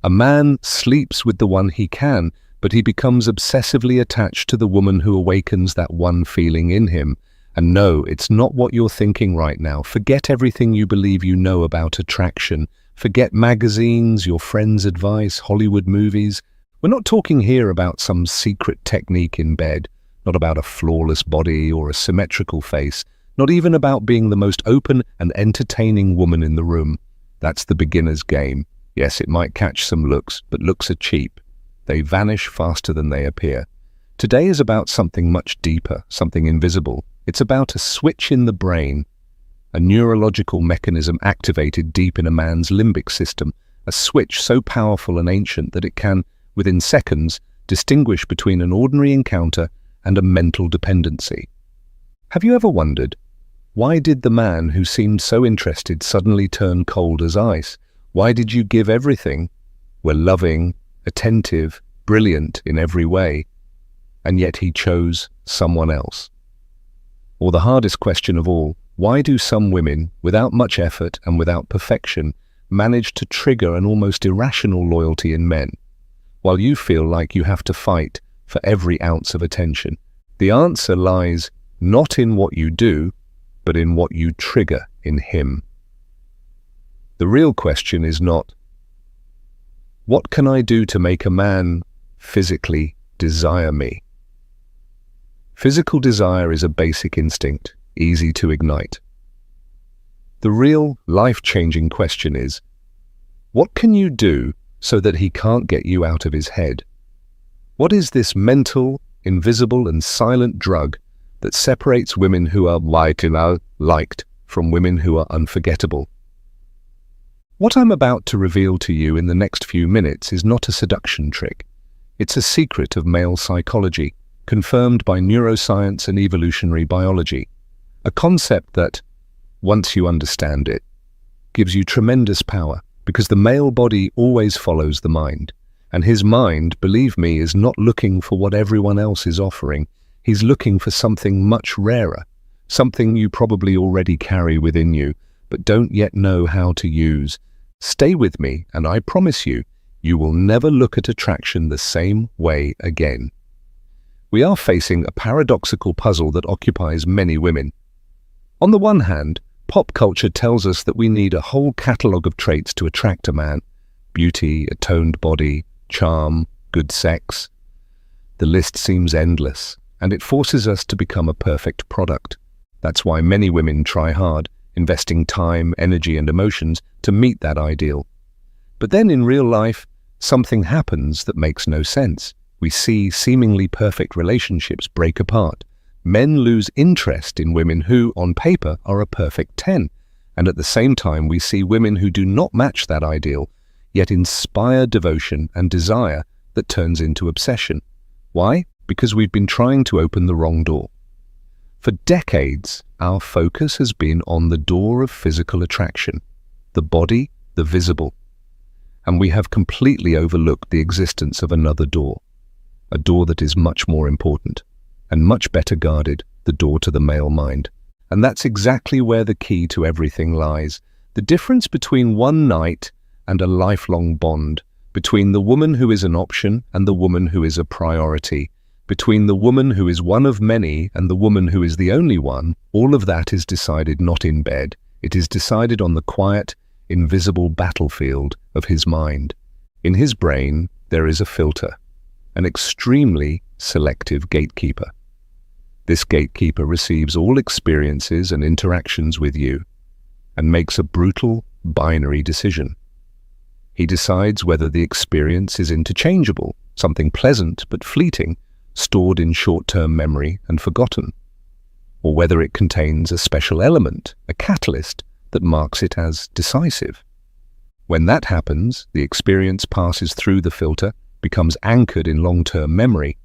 A man sleeps with the one he can, but he becomes obsessively attached to the woman who awakens that one feeling in him. And no, it's not what you're thinking right now. Forget everything you believe you know about attraction. Forget magazines, your friends' advice, Hollywood movies. We're not talking here about some secret technique in bed, not about a flawless body or a symmetrical face, not even about being the most open and entertaining woman in the room. That's the beginner's game. Yes, it might catch some looks, but looks are cheap. They vanish faster than they appear. Today is about something much deeper, something invisible. It's about a switch in the brain, a neurological mechanism activated deep in a man's limbic system, a switch so powerful and ancient that it can, within seconds, distinguish between an ordinary encounter and a mental dependency. Have you ever wondered, why did the man who seemed so interested suddenly turn cold as ice? Why did you give everything, were loving, attentive, brilliant in every way, and yet he chose someone else? Or the hardest question of all, why do some women, without much effort and without perfection, manage to trigger an almost irrational loyalty in men, while you feel like you have to fight for every ounce of attention? The answer lies not in what you do, but in what you trigger in him. The real question is not, what can I do to make a man physically desire me? Physical desire is a basic instinct, easy to ignite. The real, life-changing question is, what can you do so that he can't get you out of his head? What is this mental, invisible and silent drug that separates women who are liked from women who are unforgettable? What I'm about to reveal to you in the next few minutes is not a seduction trick. It's a secret of male psychology, confirmed by neuroscience and evolutionary biology. A concept that, once you understand it, gives you tremendous power, because the male body always follows the mind. And his mind, believe me, is not looking for what everyone else is offering. He's looking for something much rarer, something you probably already carry within you, but don't yet know how to use. Stay with me, and I promise you, you will never look at attraction the same way again. We are facing a paradoxical puzzle that occupies many women. On the one hand, pop culture tells us that we need a whole catalogue of traits to attract a man: beauty, a toned body, charm, good sex. The list seems endless, and it forces us to become a perfect product. That's why many women try hard, investing time, energy and emotions to meet that ideal. But then in real life, something happens that makes no sense. We see seemingly perfect relationships break apart. Men lose interest in women who, on paper, are a perfect 10. And at the same time, we see women who do not match that ideal, yet inspire devotion and desire that turns into obsession. Why? Because we've been trying to open the wrong door. For decades, our focus has been on the door of physical attraction, the body, the visible. And we have completely overlooked the existence of another door, a door that is much more important and much better guarded, the door to the male mind. And that's exactly where the key to everything lies. The difference between one night and a lifelong bond, between the woman who is an option and the woman who is a priority, between the woman who is one of many and the woman who is the only one, all of that is decided not in bed. It is decided on the quiet, invisible battlefield of his mind. In his brain, there is a filter, an extremely selective gatekeeper. This gatekeeper receives all experiences and interactions with you and makes a brutal, binary decision. He decides whether the experience is interchangeable, something pleasant but fleeting, stored in short-term memory and forgotten, or whether it contains a special element, a catalyst, that marks it as decisive. When that happens, the experience passes through the filter, becomes anchored in long-term memory,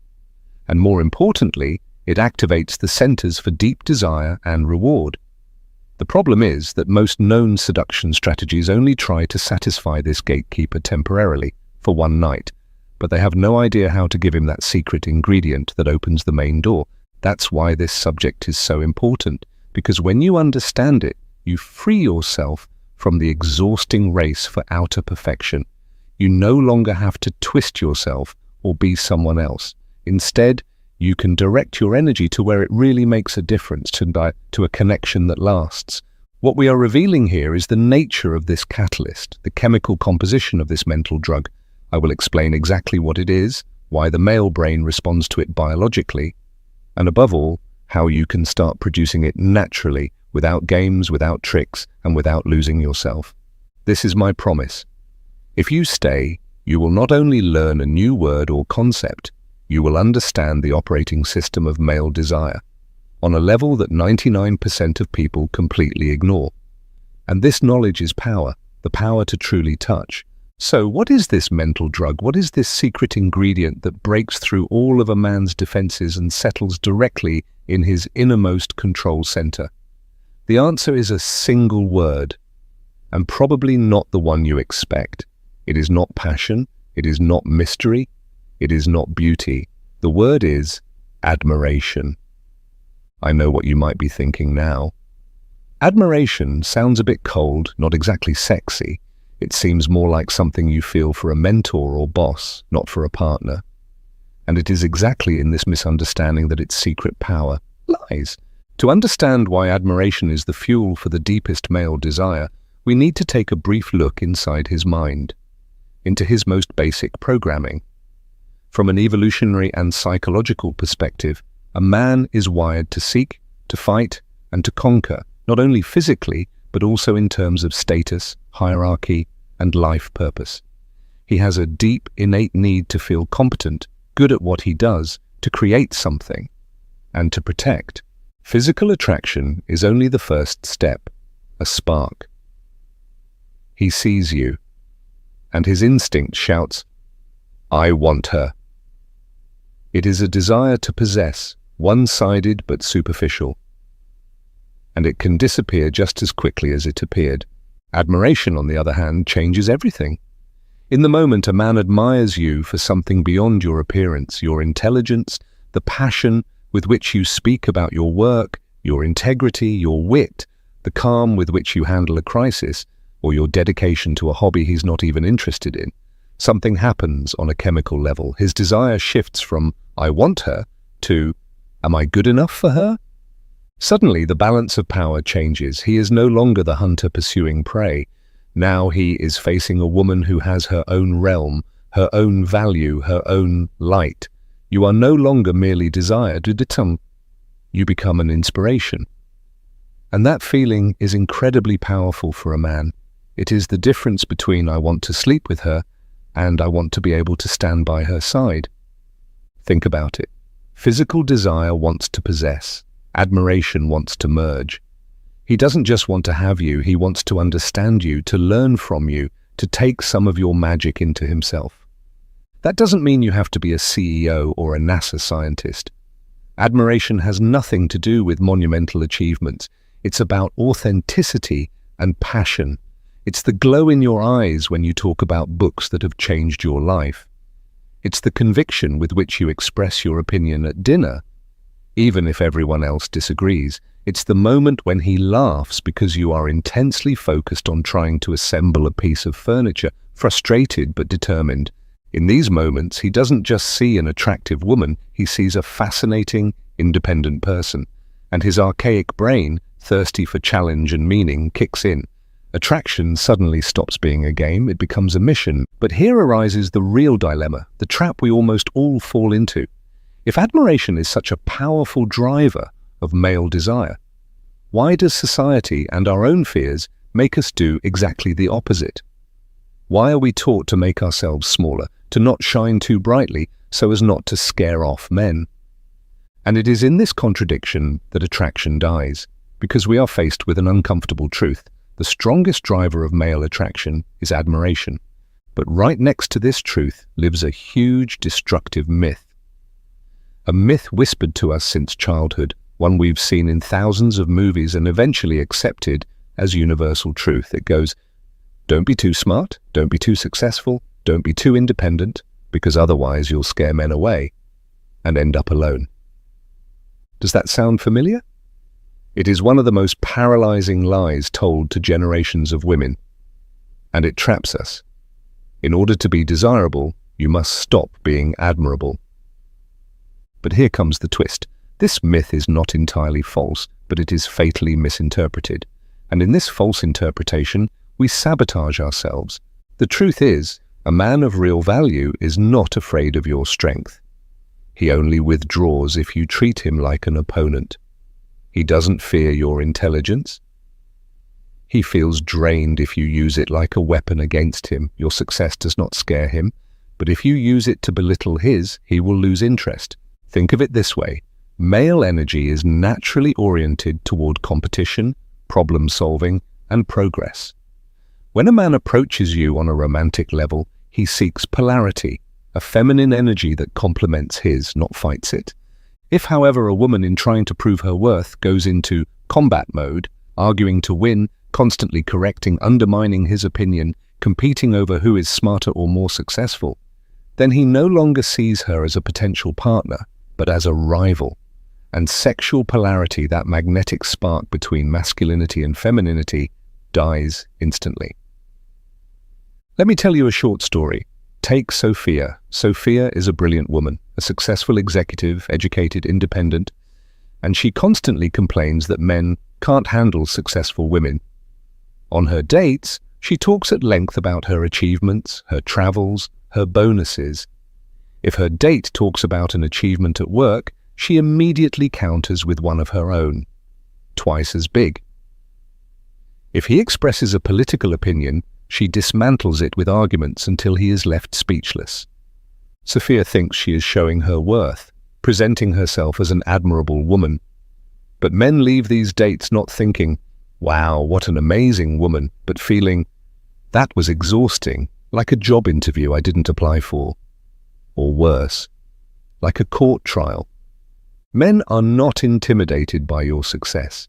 and more importantly, it activates the centers for deep desire and reward. The problem is that most known seduction strategies only try to satisfy this gatekeeper temporarily, for one night, but they have no idea how to give him that secret ingredient that opens the main door. That's why this subject is so important, because when you understand it, you free yourself from the exhausting race for outer perfection. You no longer have to twist yourself or be someone else. Instead, you can direct your energy to where it really makes a difference, to a connection that lasts. What we are revealing here is the nature of this catalyst, the chemical composition of this mental drug. I will explain exactly what it is, why the male brain responds to it biologically, and above all, how you can start producing it naturally, without games, without tricks, and without losing yourself. This is my promise. If you stay, you will not only learn a new word or concept, you will understand the operating system of male desire on a level that 99% of people completely ignore. And this knowledge is power, the power to truly touch. So what is this mental drug? What is this secret ingredient that breaks through all of a man's defenses and settles directly in his innermost control center? The answer is a single word, and probably not the one you expect. It is not passion, it is not mystery, it is not beauty. The word is admiration. I know what you might be thinking now. Admiration sounds a bit cold, not exactly sexy. It seems more like something you feel for a mentor or boss, not for a partner. And it is exactly in this misunderstanding that its secret power lies. To understand why admiration is the fuel for the deepest male desire, we need to take a brief look inside his mind, into his most basic programming. From an evolutionary and psychological perspective, a man is wired to seek, to fight, and to conquer, not only physically, but also in terms of status, hierarchy, and life purpose. He has a deep, innate need to feel competent, good at what he does, to create something, and to protect. Physical attraction is only the first step, a spark. He sees you, and his instinct shouts, "I want her." It is a desire to possess, one-sided but superficial, and it can disappear just as quickly as it appeared. Admiration, on the other hand, changes everything. In the moment, a man admires you for something beyond your appearance, your intelligence, the passion with which you speak about your work, your integrity, your wit, the calm with which you handle a crisis, or your dedication to a hobby he's not even interested in. Something happens on a chemical level. His desire shifts from "I want her" to "Am I good enough for her?" Suddenly, the balance of power changes. He is no longer the hunter pursuing prey. Now he is facing a woman who has her own realm, her own value, her own light. You are no longer merely desired, you become an inspiration. And that feeling is incredibly powerful for a man. It is the difference between "I want to sleep with her" and "I want to be able to stand by her side." Think about it. Physical desire wants to possess. Admiration wants to merge. He doesn't just want to have you, he wants to understand you, to learn from you, to take some of your magic into himself. That doesn't mean you have to be a CEO or a NASA scientist. Admiration has nothing to do with monumental achievements. It's about authenticity and passion. It's the glow in your eyes when you talk about books that have changed your life. It's the conviction with which you express your opinion at dinner, even if everyone else disagrees. It's the moment when he laughs because you are intensely focused on trying to assemble a piece of furniture, frustrated but determined. In these moments, he doesn't just see an attractive woman, he sees a fascinating, independent person. And his archaic brain, thirsty for challenge and meaning, kicks in. Attraction suddenly stops being a game, it becomes a mission. But here arises the real dilemma, the trap we almost all fall into. If admiration is such a powerful driver of male desire, why does society and our own fears make us do exactly the opposite? Why are we taught to make ourselves smaller, to not shine too brightly so as not to scare off men? And it is in this contradiction that attraction dies, because we are faced with an uncomfortable truth. The strongest driver of male attraction is admiration. But right next to this truth lives a huge destructive myth. A myth whispered to us since childhood, one we've seen in thousands of movies and eventually accepted as universal truth. It goes, don't be too smart, don't be too successful, don't be too independent, because otherwise you'll scare men away and end up alone. Does that sound familiar? It is one of the most paralyzing lies told to generations of women, and it traps us. In order to be desirable, you must stop being admirable. But here comes the twist. This myth is not entirely false, but it is fatally misinterpreted. And in this false interpretation, we sabotage ourselves. The truth is, a man of real value is not afraid of your strength. He only withdraws if you treat him like an opponent. He doesn't fear your intelligence. He feels drained if you use it like a weapon against him. Your success does not scare him, but if you use it to belittle his, he will lose interest. Think of it this way. Male energy is naturally oriented toward competition, problem-solving, and progress. When a man approaches you on a romantic level, he seeks polarity, a feminine energy that complements his, not fights it. If, however, a woman in trying to prove her worth goes into combat mode, arguing to win, constantly correcting, undermining his opinion, competing over who is smarter or more successful, then he no longer sees her as a potential partner, but as a rival. And sexual polarity, that magnetic spark between masculinity and femininity, dies instantly. Let me tell you a short story. Take Sophia. Sophia is a brilliant woman, a successful executive, educated, independent, and she constantly complains that men can't handle successful women. On her dates, she talks at length about her achievements, her travels, her bonuses. If her date talks about an achievement at work, she immediately counters with one of her own, twice as big. If he expresses a political opinion, she dismantles it with arguments until he is left speechless. Sophia thinks she is showing her worth, presenting herself as an admirable woman. But men leave these dates not thinking, "Wow, what an amazing woman," but feeling, "That was exhausting, like a job interview I didn't apply for." Or worse, like a court trial. Men are not intimidated by your success.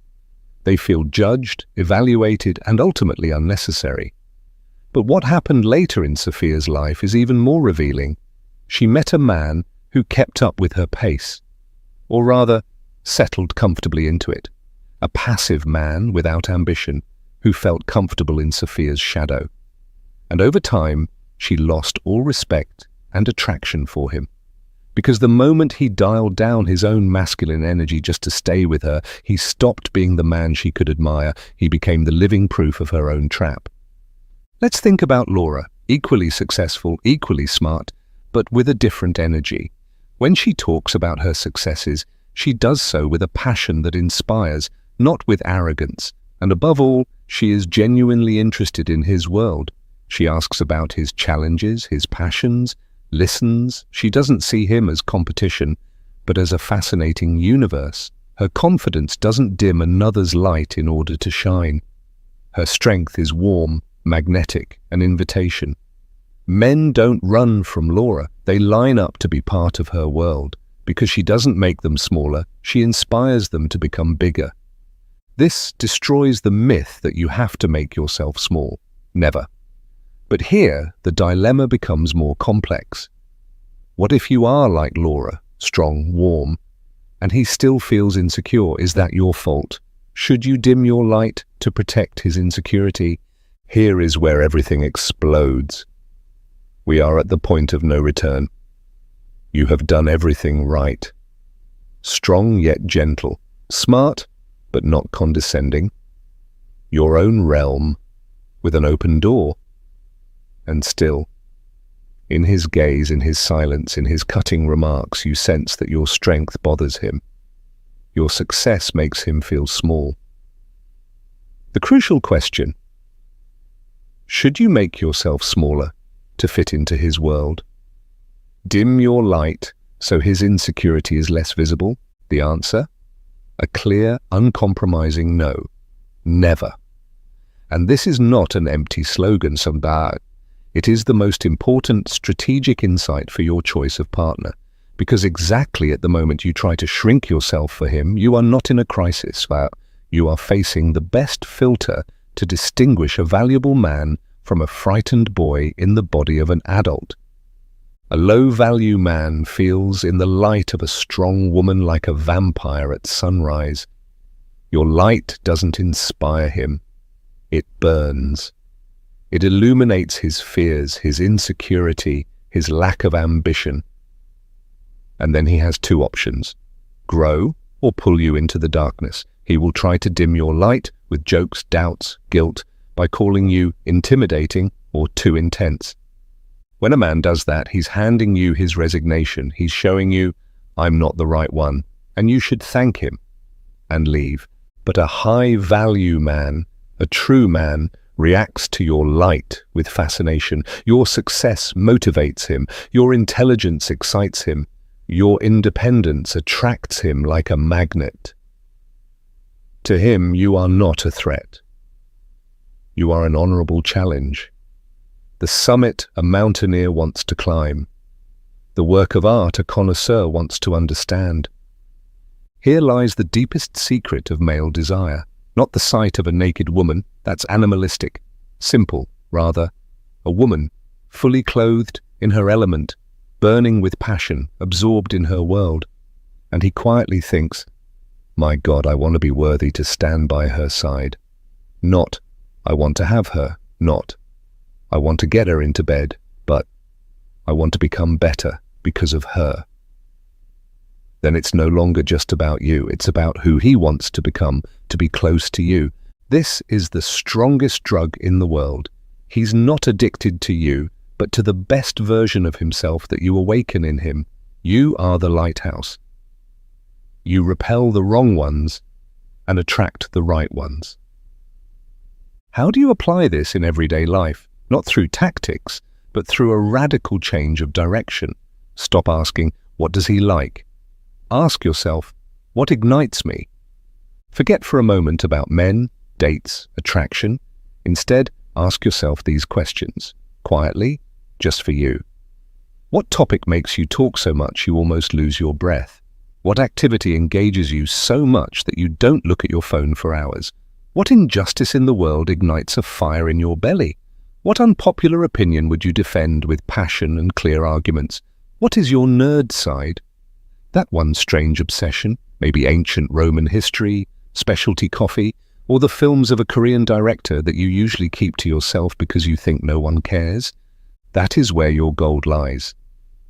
They feel judged, evaluated, and ultimately unnecessary. But what happened later in Sophia's life is even more revealing. She met a man who kept up with her pace, or rather, settled comfortably into it. A passive man without ambition, who felt comfortable in Sophia's shadow. And over time, she lost all respect and attraction for him. Because the moment he dialed down his own masculine energy just to stay with her, he stopped being the man she could admire. He became the living proof of her own trap. Let's think about Laura, equally successful, equally smart, but with a different energy. When she talks about her successes, she does so with a passion that inspires, not with arrogance. And above all, she is genuinely interested in his world. She asks about his challenges, his passions, listens. She doesn't see him as competition, but as a fascinating universe. Her confidence doesn't dim another's light in order to shine. Her strength is warm, magnetic, an invitation. Men don't run from Laura. They line up to be part of her world. Because she doesn't make them smaller, she inspires them to become bigger. This destroys the myth that you have to make yourself small. Never. But here, the dilemma becomes more complex. What if you are like Laura, strong, warm, and he still feels insecure? Is that your fault? Should you dim your light to protect his insecurity? Here is where everything explodes. We are at the point of no return. You have done everything right. Strong yet gentle. Smart, but not condescending. Your own realm, with an open door. And still, in his gaze, in his silence, in his cutting remarks, you sense that your strength bothers him. Your success makes him feel small. The crucial question: should you make yourself smaller to fit into his world? Dim your light so his insecurity is less visible? The answer? A clear, uncompromising no. Never. And this is not an empty slogan, Sambad. It is the most important strategic insight for your choice of partner. Because exactly at the moment you try to shrink yourself for him, you are not in a crisis. You are facing the best filter to distinguish a valuable man from a frightened boy in the body of an adult. A low-value man feels in the light of a strong woman like a vampire at sunrise. Your light doesn't inspire him. It burns. It illuminates his fears, his insecurity, his lack of ambition. And then he has two options: grow or pull you into the darkness. He will try to dim your light with jokes, doubts, guilt, by calling you intimidating or too intense. When a man does that, he's handing you his resignation. He's showing you, I'm not the right one, and you should thank him and leave. But a high-value man, a true man, reacts to your light with fascination. Your success motivates him. Your intelligence excites him. Your independence attracts him like a magnet. To him, you are not a threat. You are an honorable challenge. The summit a mountaineer wants to climb. The work of art a connoisseur wants to understand. Here lies the deepest secret of male desire. Not the sight of a naked woman, that's animalistic. Simple, rather. A woman, fully clothed, in her element, burning with passion, absorbed in her world. And he quietly thinks, my God, I want to be worthy to stand by her side. Not, I want to have her. Not, I want to get her into bed. But, I want to become better because of her. Then it's no longer just about you. It's about who he wants to become, to be close to you. This is the strongest drug in the world. He's not addicted to you, but to the best version of himself that you awaken in him. You are the lighthouse. You repel the wrong ones and attract the right ones. How do you apply this in everyday life? Not through tactics, but through a radical change of direction. Stop asking, what does he like? Ask yourself, what ignites me? Forget for a moment about men, dates, attraction. Instead, ask yourself these questions, quietly, just for you. What topic makes you talk so much you almost lose your breath? What activity engages you so much that you don't look at your phone for hours? What injustice in the world ignites a fire in your belly? What unpopular opinion would you defend with passion and clear arguments? What is your nerd side? That one strange obsession, maybe ancient Roman history, specialty coffee, or the films of a Korean director that you usually keep to yourself because you think no one cares? That is where your gold lies.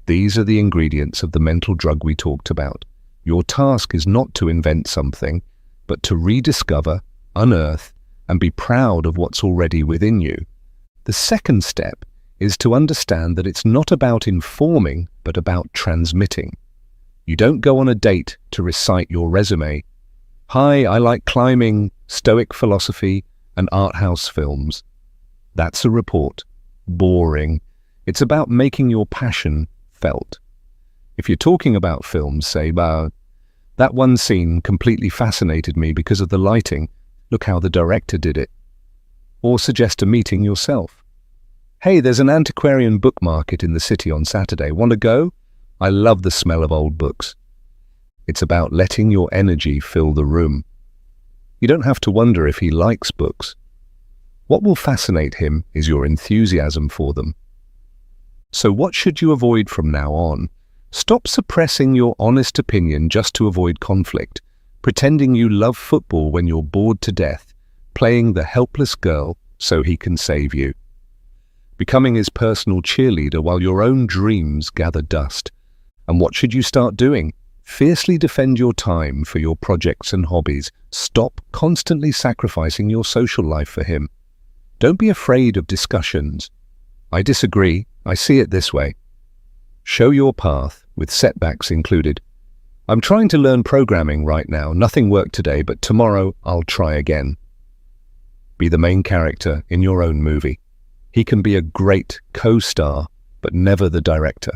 These are the ingredients of the mental drug we talked about. Your task is not to invent something, but to rediscover, unearth, and be proud of what's already within you. The second step is to understand that it's not about informing, but about transmitting. You don't go on a date to recite your resume. Hi, I like climbing, Stoic philosophy, and art house films. That's a report. Boring. It's about making your passion felt. If you're talking about films, say, that one scene completely fascinated me because of the lighting. Look how the director did it. Or suggest a meeting yourself. Hey, there's an antiquarian book market in the city on Saturday. Want to go? I love the smell of old books. It's about letting your energy fill the room. You don't have to wonder if he likes books. What will fascinate him is your enthusiasm for them. So what should you avoid from now on? Stop suppressing your honest opinion just to avoid conflict, pretending you love football when you're bored to death, playing the helpless girl so he can save you. Becoming his personal cheerleader while your own dreams gather dust. And what should you start doing? Fiercely defend your time for your projects and hobbies. Stop constantly sacrificing your social life for him. Don't be afraid of discussions. I disagree. I see it this way. Show your path, with setbacks included. I'm trying to learn programming right now. Nothing worked today, but tomorrow I'll try again. Be the main character in your own movie. He can be a great co-star, but never the director.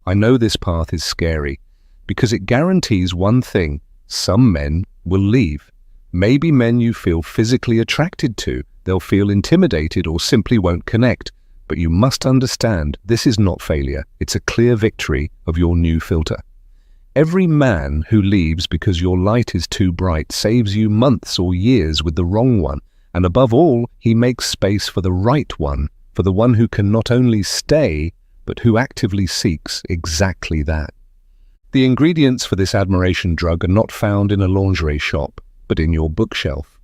I know this path is scary, because it guarantees one thing: some men will leave. Maybe men you feel physically attracted to. They'll feel intimidated or simply won't connect. But you must understand, this is not failure. It's a clear victory of your new filter. Every man who leaves because your light is too bright saves you months or years with the wrong one. And above all, he makes space for the right one, for the one who can not only stay, but who actively seeks exactly that. The ingredients for this admiration drug are not found in a lingerie shop, but in your bookshelf.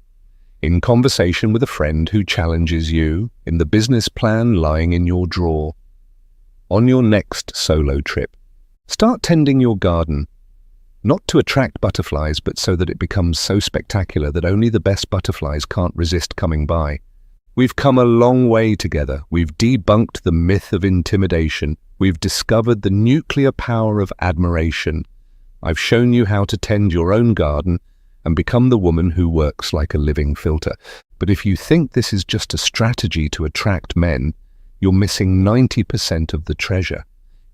in conversation with a friend who challenges you, in the business plan lying in your drawer, on your next solo trip. Start tending your garden, not to attract butterflies, but so that it becomes so spectacular that only the best butterflies can't resist coming by. We've come a long way together. We've debunked the myth of intimidation. We've discovered the nuclear power of admiration. I've shown you how to tend your own garden and become the woman who works like a living filter. But if you think this is just a strategy to attract men, you're missing 90% of the treasure.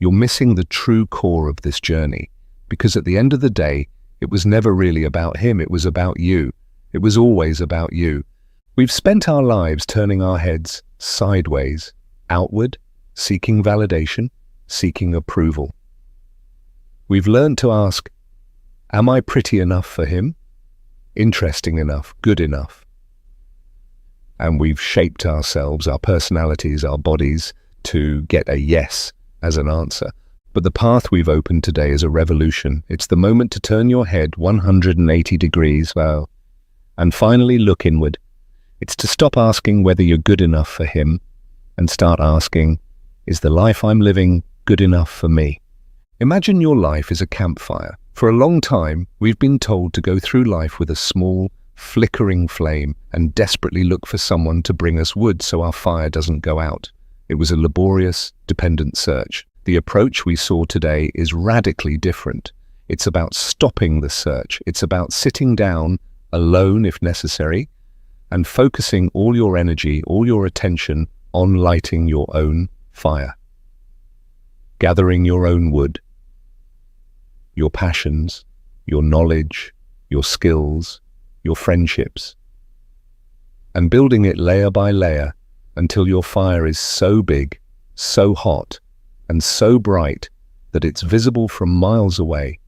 You're missing the true core of this journey. Because at the end of the day, it was never really about him, it was about you. It was always about you. We've spent our lives turning our heads sideways, outward, seeking validation, seeking approval. We've learned to ask, am I pretty enough for him? Interesting enough, good enough? And we've shaped ourselves, our personalities, our bodies, to get a yes as an answer. But the path we've opened today is a revolution. It's the moment to turn your head 180 degrees, and finally look inward. It's to stop asking whether you're good enough for him and start asking, is the life I'm living good enough for me? Imagine your life is a campfire. For a long time, we've been told to go through life with a small, flickering flame and desperately look for someone to bring us wood so our fire doesn't go out. It was a laborious, dependent search. The approach we saw today is radically different. It's about stopping the search. It's about sitting down, alone if necessary, and focusing all your energy, all your attention on lighting your own fire. Gathering your own wood, your passions, your knowledge, your skills, your friendships, and building it layer by layer until your fire is so big, so hot, and so bright that it's visible from miles away.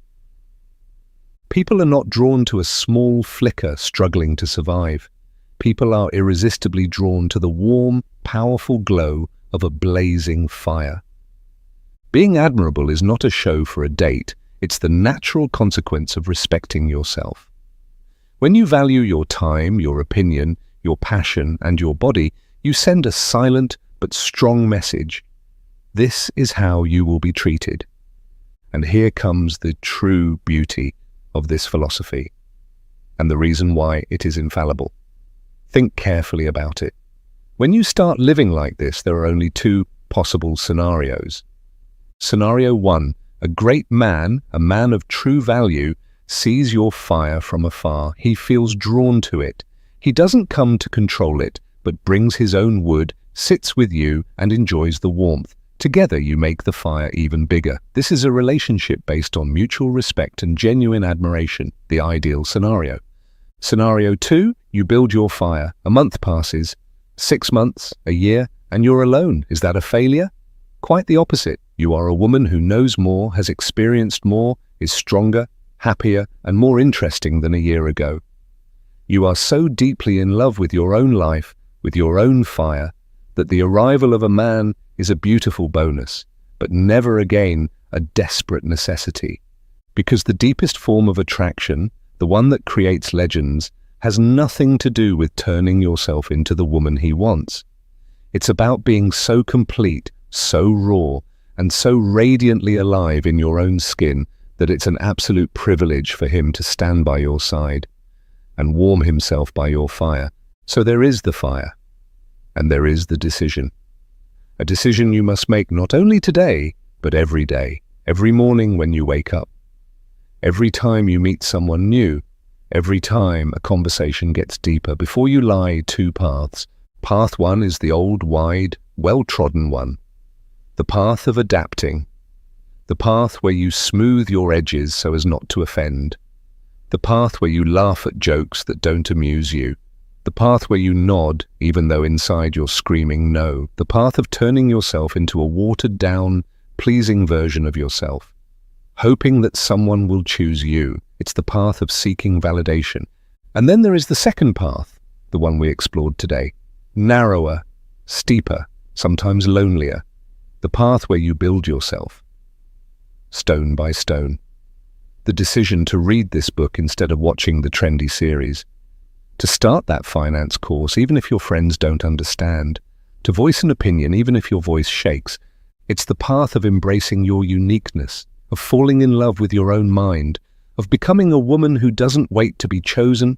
People are not drawn to a small flicker struggling to survive. People are irresistibly drawn to the warm, powerful glow of a blazing fire. Being admirable is not a show for a date, it's the natural consequence of respecting yourself. When you value your time, your opinion, your passion, and your body, you send a silent but strong message. This is how you will be treated. And here comes the true beauty of this philosophy, and the reason why it is infallible. Think carefully about it. When you start living like this, there are only two possible scenarios. Scenario 1, a great man, a man of true value, sees your fire from afar. He feels drawn to it. He doesn't come to control it, but brings his own wood, sits with you, and enjoys the warmth. Together you make the fire even bigger. This is a relationship based on mutual respect and genuine admiration, the ideal scenario. Scenario 2, you build your fire. A month passes, 6 months, a year, and you're alone. Is that a failure? Quite the opposite. You are a woman who knows more, has experienced more, is stronger, happier, and more interesting than a year ago. You are so deeply in love with your own life, with your own fire, that the arrival of a man is a beautiful bonus, but never again a desperate necessity. Because the deepest form of attraction, the one that creates legends, has nothing to do with turning yourself into the woman he wants. It's about being so complete, so raw, and so radiantly alive in your own skin that it's an absolute privilege for him to stand by your side and warm himself by your fire. So there is the fire, and there is the decision. A decision you must make not only today, but every day, every morning when you wake up, every time you meet someone new, every time a conversation gets deeper. Before you lie, two paths. Path 1 is the old, wide, well-trodden one. The path of adapting. The path where you smooth your edges so as not to offend. The path where you laugh at jokes that don't amuse you. The path where you nod even though inside you're screaming no. The path of turning yourself into a watered-down, pleasing version of yourself, hoping that someone will choose you. It's the path of seeking validation. And then there is the second path, the one we explored today. Narrower, steeper, sometimes lonelier. The path where you build yourself, stone by stone. The decision to read this book instead of watching the trendy series. To start that finance course, even if your friends don't understand. To voice an opinion, even if your voice shakes. It's the path of embracing your uniqueness, of falling in love with your own mind, of becoming a woman who doesn't wait to be chosen,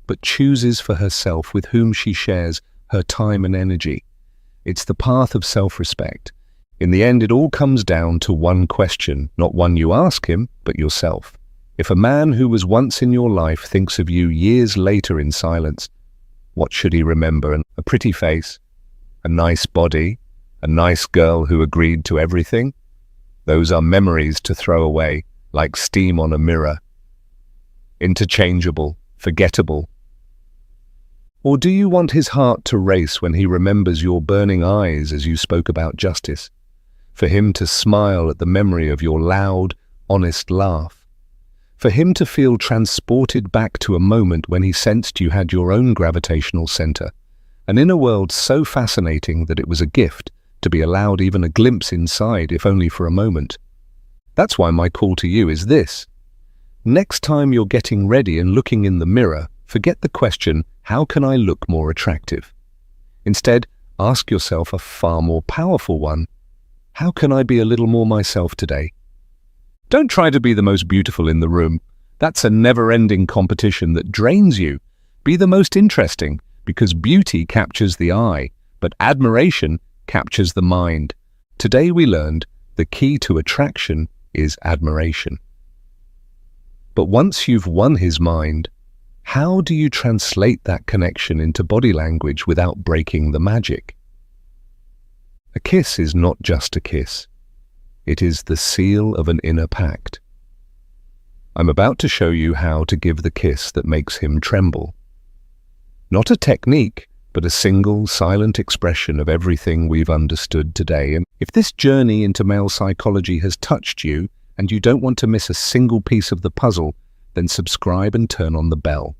but chooses for herself with whom she shares her time and energy. It's the path of self-respect. In the end, it all comes down to one question, not one you ask him, but yourself. If a man who was once in your life thinks of you years later in silence, what should he remember? A pretty face? A nice body? A nice girl who agreed to everything? Those are memories to throw away, like steam on a mirror. Interchangeable, forgettable. Or do you want his heart to race when he remembers your burning eyes as you spoke about justice? For him to smile at the memory of your loud, honest laugh? For him to feel transported back to a moment when he sensed you had your own gravitational center, an inner world so fascinating that it was a gift to be allowed even a glimpse inside, if only for a moment. That's why my call to you is this. Next time you're getting ready and looking in the mirror, forget the question, how can I look more attractive? Instead, ask yourself a far more powerful one. How can I be a little more myself today? Don't try to be the most beautiful in the room. That's a never-ending competition that drains you. Be the most interesting, because beauty captures the eye, but admiration captures the mind. Today we learned the key to attraction is admiration. But once you've won his mind, how do you translate that connection into body language without breaking the magic? A kiss is not just a kiss. It is the seal of an inner pact. I'm about to show you how to give the kiss that makes him tremble. Not a technique, but a single, silent expression of everything we've understood today. And if this journey into male psychology has touched you, and you don't want to miss a single piece of the puzzle, then subscribe and turn on the bell.